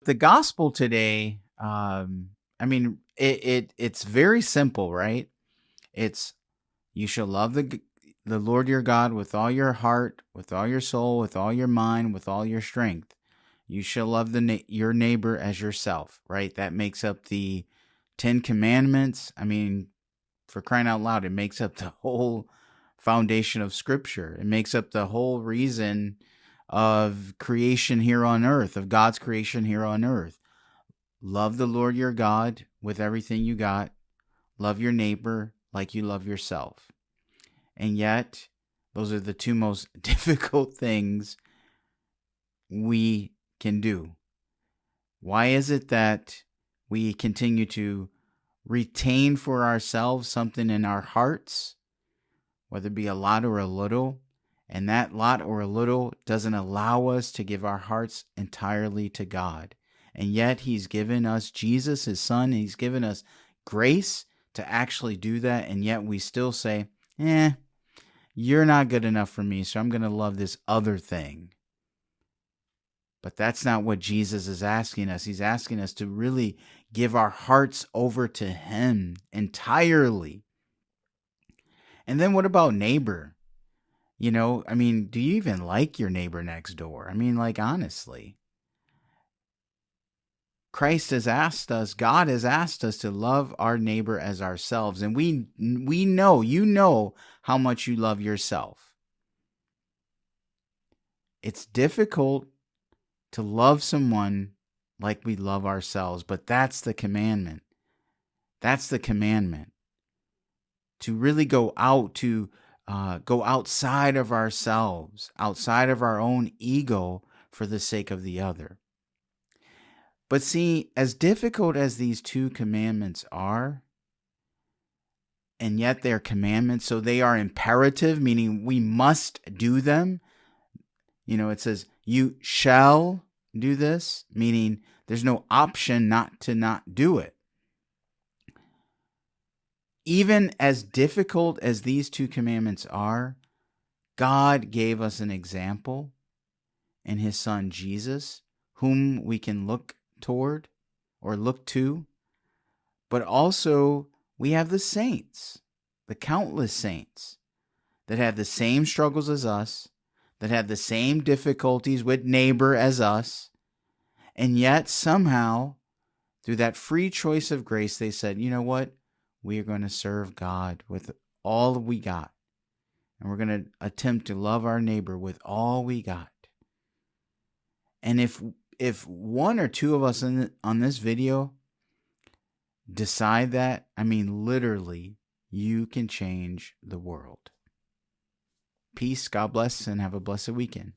The gospel today, it's very simple, right? It's you shall love the Lord your God with all your heart, with all your soul, with all your mind, with all your strength. You shall love your neighbor as yourself, right? That makes up the 10 commandments. For crying out loud, it makes up the whole foundation of scripture. It makes up the whole reason of creation here on earth, of God's creation here on earth. Love the Lord your God with everything you got. Love your neighbor like you love yourself. And yet, those are the two most difficult things we can do. Why is it that we continue to retain for ourselves something in our hearts, whether it be a lot or a little, and that lot or a little doesn't allow us to give our hearts entirely to God? And yet he's given us Jesus, his son, and he's given us grace to actually do that. And yet we still say, you're not good enough for me, so I'm going to love this other thing. But that's not what Jesus is asking us. He's asking us to really give our hearts over to him entirely. And then what about neighbor? Do you even like your neighbor next door? Honestly. Christ has asked us, God has asked us to love our neighbor as ourselves. And we know, you know how much you love yourself. It's difficult to love someone like we love ourselves, but that's the commandment. That's the commandment. To really go outside of ourselves, outside of our own ego for the sake of the other. But see, as difficult as these two commandments are, and yet they're commandments, so they are imperative, meaning we must do them. It says, you shall do this, meaning there's no option not do it. Even as difficult as these two commandments are, God gave us an example in his son Jesus, whom we can look toward or look to. But also we have the saints, the countless saints that have the same struggles as us, that have the same difficulties with neighbor as us. And yet somehow, through that free choice of grace, they said, you know what? We are going to serve God with all we got. And we're going to attempt to love our neighbor with all we got. And if one or two of us on this video decide that, literally, you can change the world. Peace, God bless, and have a blessed weekend.